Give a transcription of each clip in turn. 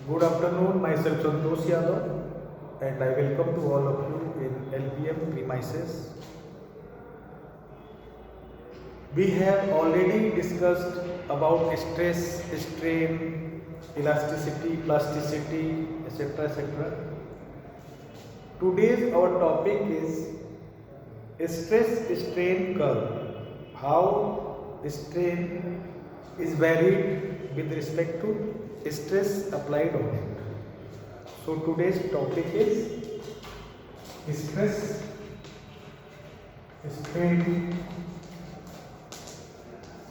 Good afternoon, myself Santosh Yadav, and I welcome to all of you in LPM premises. We have already discussed about stress, strain, elasticity, plasticity, etc. etc. Today's our topic is stress strain curve. How strain is varied with respect to stress applied on it. So today's topic is stress strain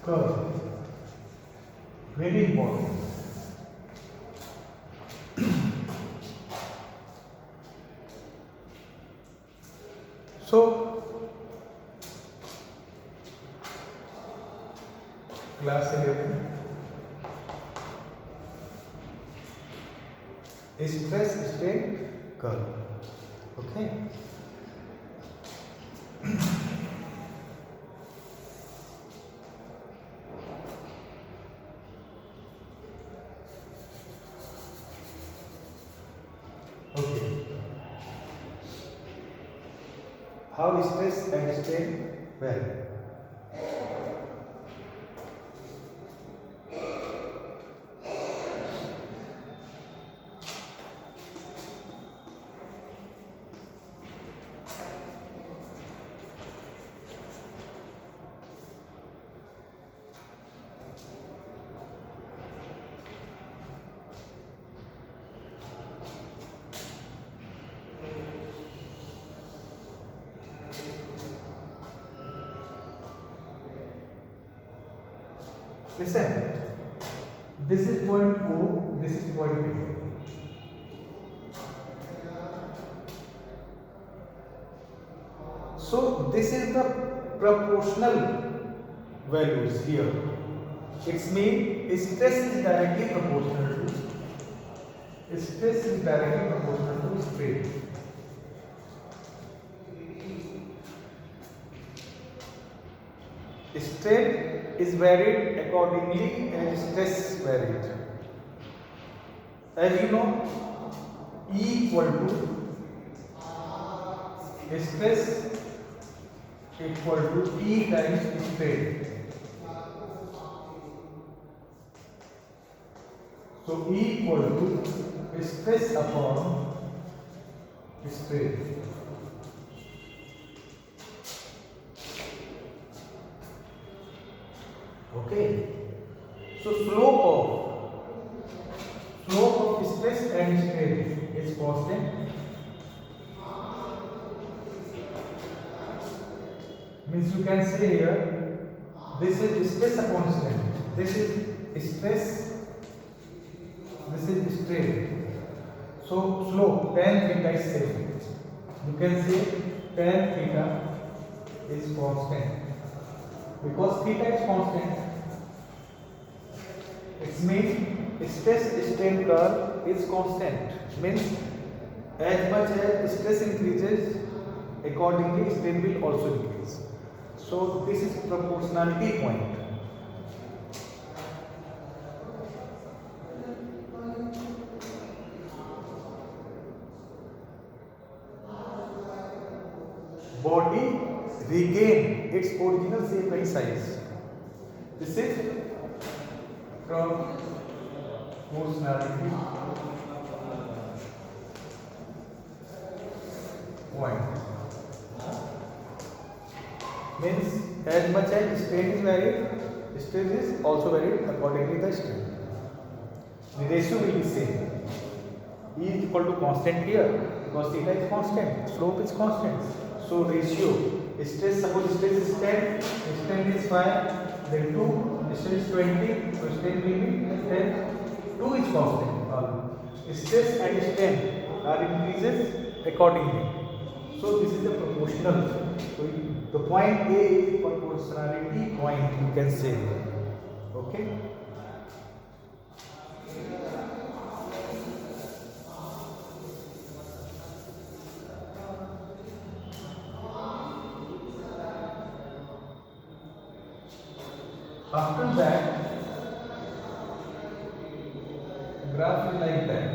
curve. Very important. So class 11 stress strain curve. Okay. Okay. How stress and strain vary? Listen, this is point O, this is point B. So this is the proportional values here. Its mean stress is directly proportional to strain. Strain is varied accordingly and stress varied. As you know, E equal to stress equal to E times strain. So E equal to stress upon strain. Okay. So slope of stress and strain is constant. Means you can say here, this is stress upon strain. This is stress. This is strain. So slope tan theta is same. You can say tan theta is constant. Because theta is constant, it means stress strain curve is constant. Means as much as stress increases, accordingly strain will also increase. So this is proportionality point. Body regain its original shape and size. This is proportionality point. Means as much as strain is varied, strain is also varied accordingly the strain. The ratio will be same. E is equal to constant here because theta is constant, slope is constant. So ratio stress, suppose stress is 10, strain is 5, then 2, strain is 20, so strain will be 10. 2 is constant. Stress and strain are increases accordingly. So this is the proportional. So the point A is proportionality point, you can say. Okay. After that, graph is like that.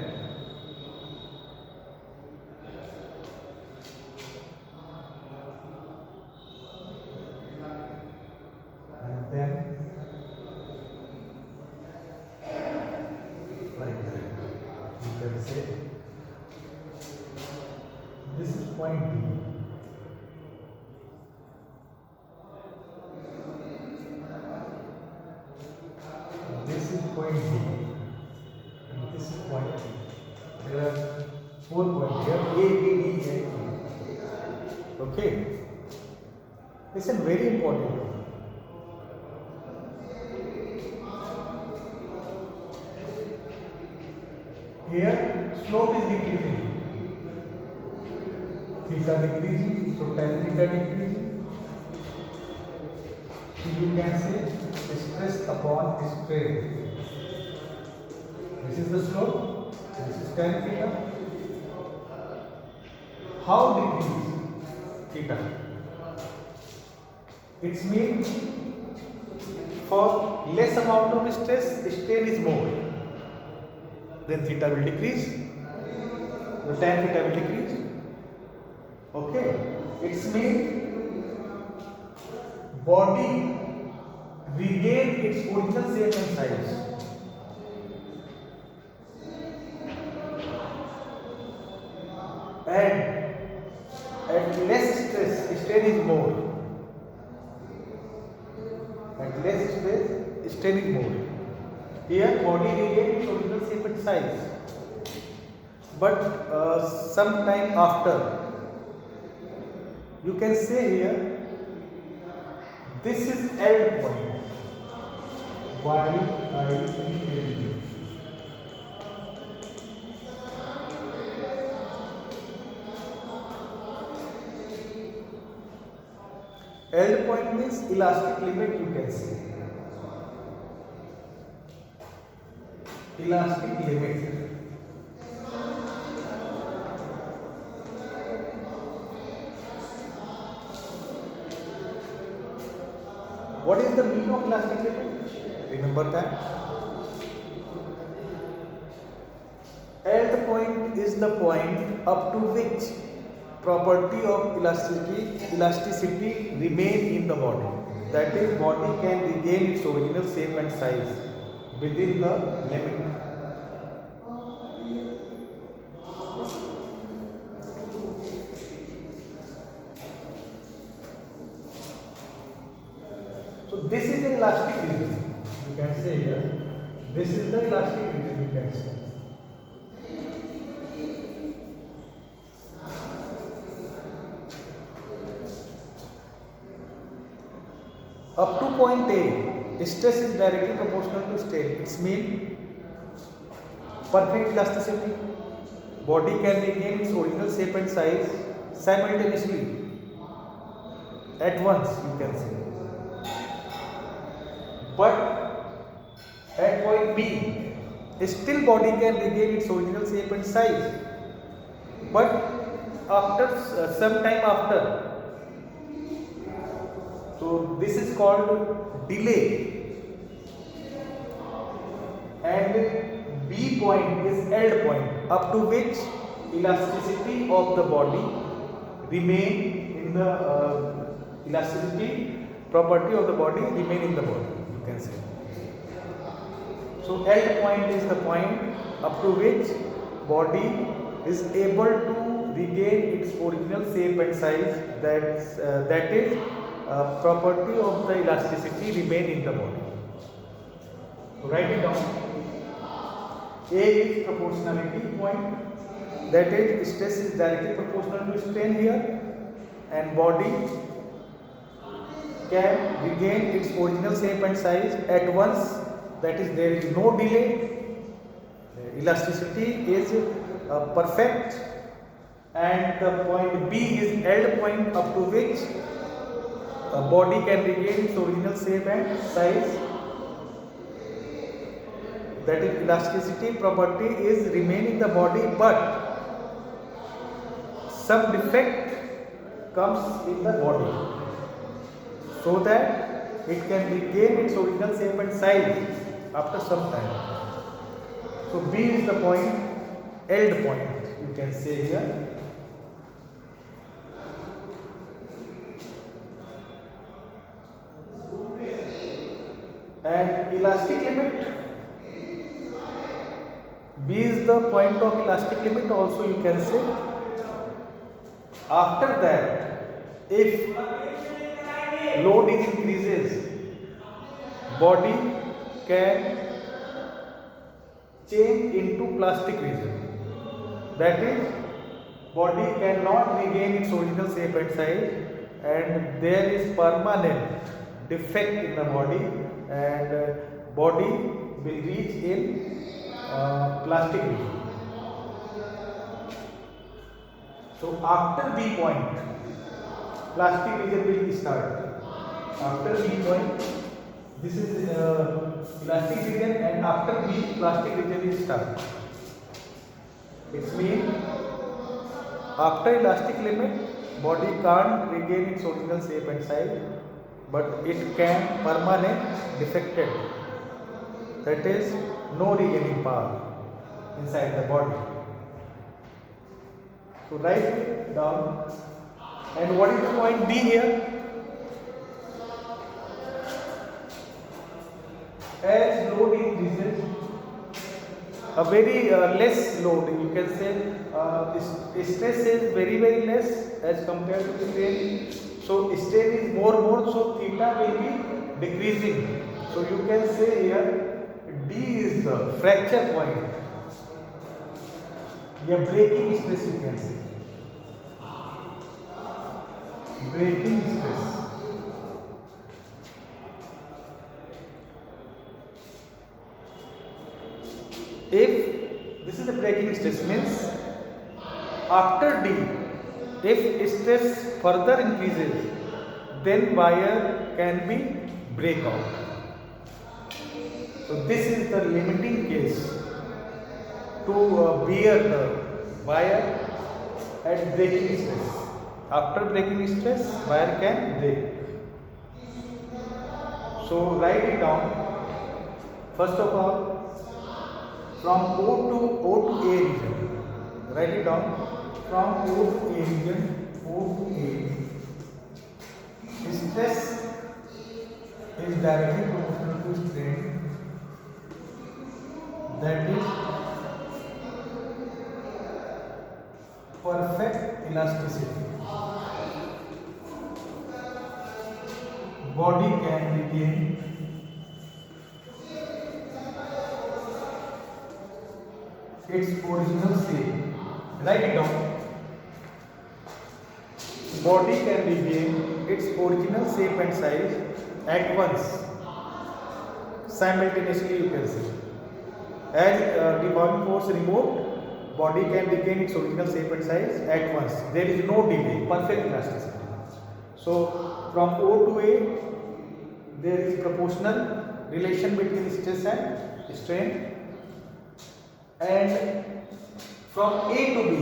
And then like that. You can say this is point B. This is point B. And this is point B. There are 4 points here: A, B, D, and E. Okay. Listen, very important. Here, slope is decreasing. Theta decreasing, so tan theta decreasing. So you can say stress upon strain. This is the slope. This is tan theta. How decrease theta? It means for less amount of stress, strain is more. Then theta will decrease. The tan theta will decrease. Okay. It means body regain its original shape and size. And at less stress, strain is more. At less stress, strain is more. Here, body regain its original shape and size. But some time after, you can say here, this is L point. Y-I-E-L-D. L point means elastic limit, you can say. Elastic limit. What is the meaning of elastic limit? Remember that. L point is the point up to which property of elasticity remain in the body. That is, body can regain its original shape and size within the limit. So this is the elastic region. You can say here, this is the elastic region, you can say. Up to point A, stress is directly proportional to strain. It means perfect elasticity. Body can regain its original shape and size simultaneously. At once, you can say. But at point B, still body can regain its original shape and size. But after some time after, so this is called delay. And B point is L point, up to which elasticity of the body remain in the elasticity property of the body remain in the body, you can say. So L point is the point up to which body is able to regain its original shape and size. That is property of the elasticity remain in the body. So write it down. A is proportionality point. That is, stress is directly proportional to strain here, and body can regain its original shape and size at once. That is, there is no delay. Elasticity is perfect, and the point B is L point up to which a body can regain its original shape and size. That is, elasticity property is remain in the body, but some defect comes in the body so that it can regain its original shape and size after some time. So B is the point, end point, you can say here. And elastic limit, B is the point of elastic limit also, you can say. After that, if load increases, body can change into plastic region. That is, body cannot regain its original shape and size, and there is permanent defect in the body, and body will reach in plastic region. So after B point, plastic region will start. After B point, this is elastic region, and after B, plastic region will start. It means after elastic limit, body can't regain its original shape and size, but it can permanent defected. That is, no regaining power inside the body. So write it down. And what is the point B here? As load increases, a very less load, you can say stress is very less as compared to strain. So strain is more, so theta will be decreasing. So you can say here D is the fracture point. Yeah, breaking stress, you can say. Breaking stress. If this is the breaking stress, means after D, if stress further increases, then wire can be break out. So this is the limiting case to bear the wire at breaking stress. After breaking stress, wire can break. So write it down. First of all, from O to A region. Write it down. From O to A region, O to A. Stress is directly proportional to strain. That is perfect elasticity. Body can regain its original shape. Write it down. Body can regain its original shape and size at once. Simultaneously, you can say. As the bounding force removed, body can regain its original shape and size at once. There is no delay. Perfect elasticity. So from O to A, there is proportional relation between stress and strain. And from A to B,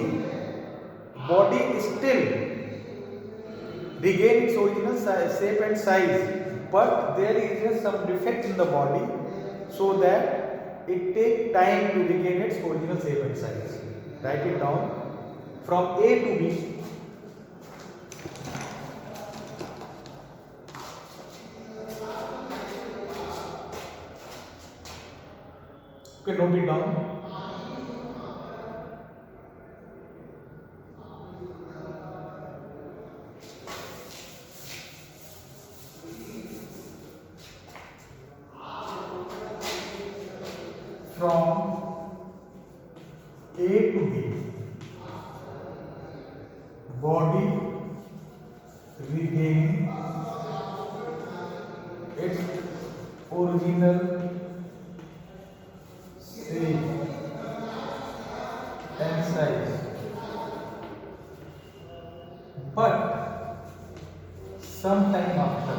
body still regain its original shape and size, but there is some defect in the body, so that it takes time to regain its original shape and size. Write it down. From A to B, okay, note it down. From A to B, body regain its original shape and size, but sometime after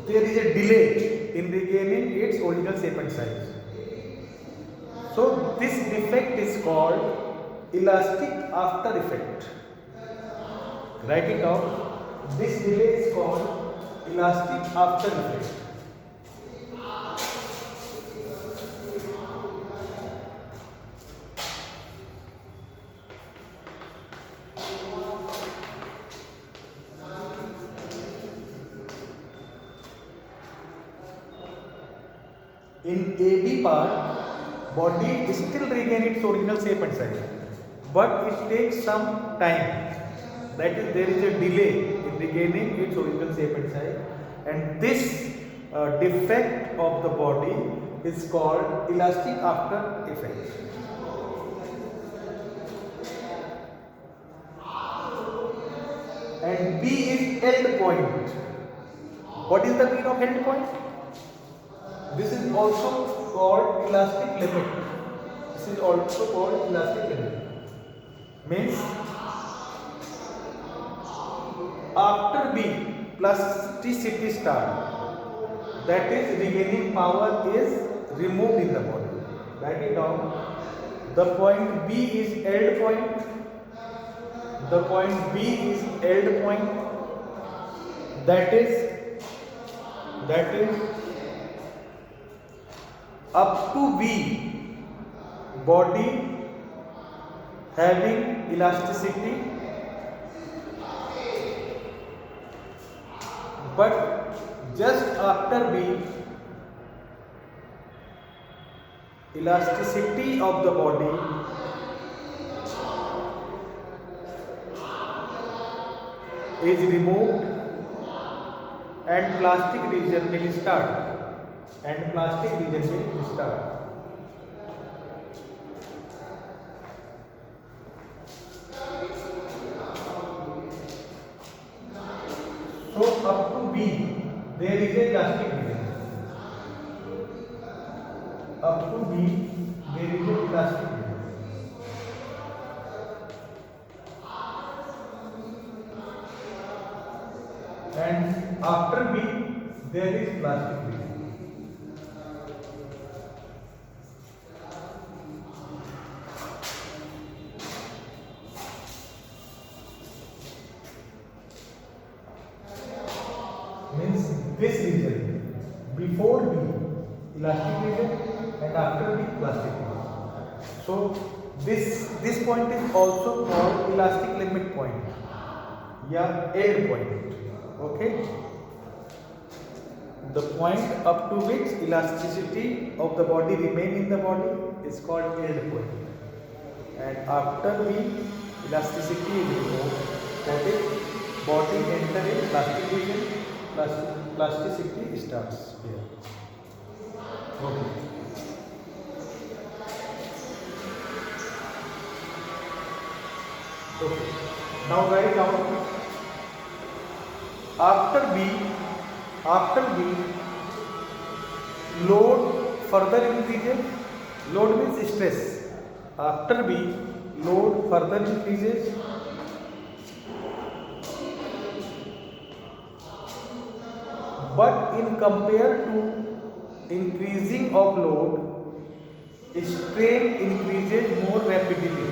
there is a delay in regaining its original shape and size. So this defect is called elastic after effect. Write it down. This delay is called elastic after effect. In AB part, body still regain its original shape and size, but it takes some time. That is, there is a delay in regaining its original shape and size, and this defect of the body is called elastic after effect. And B is end point. What is the meaning of end point? This is also called elastic limit. This is also called elastic limit. Means after B, plasticity start. That is, regaining power is removed in the body. Write it down. The point B is end point. The point B is end point. That is up to B, body having elasticity, but just after B, elasticity of the body is removed and plastic region will start. So up to B, there is a plastic region. Up to B, there is a plastic region. And after B, there is plastic region. Means this region, before B, elastic region, and after B, plastic region. So this point is also called elastic limit point, yeah, end point. Okay. The point up to which elasticity of the body remain in the body is called end point, and after B, elasticity is removed. That is, body enter in plastic region. Plasticity starts here. Okay. Okay. Now write down. After B, load further increases. Load means stress. After B, load further increases. But in compare to increasing of load, strain increases more rapidly.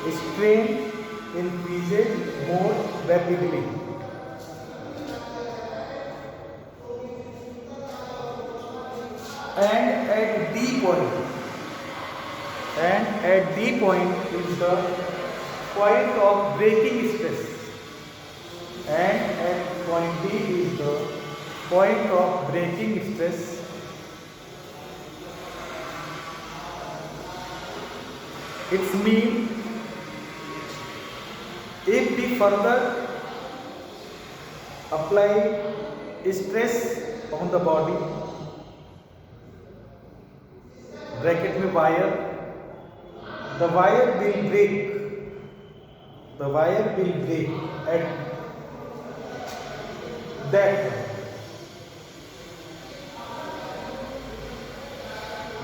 Strain increases more rapidly. And at D point is the point of breaking stress. And at point D is the point of breaking stress. It means if we further apply stress on the body, bracket में wire, the wire will break. The wire will break at that point.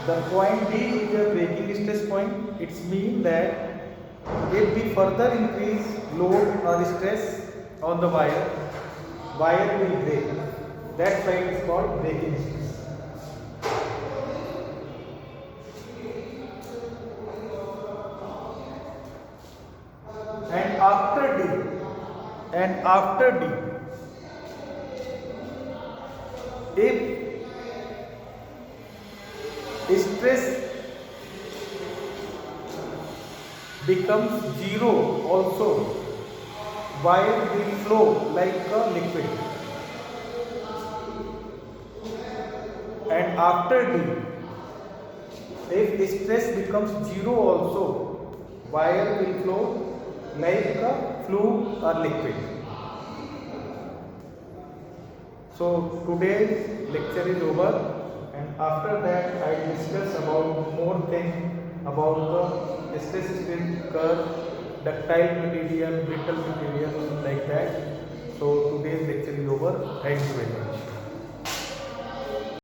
The point B is a breaking stress point. It means that if we further increase load or stress on the wire will break. That point is called breaking stress. after D, if stress becomes zero also, wire will flow like a liquid. And after D, if stress becomes zero also, wire will flow like a fluid or liquid. So today's lecture is over, and after that I discuss about more things about the stress strain curve, ductile material, brittle material, like that. So today's lecture is over. Thank you very much.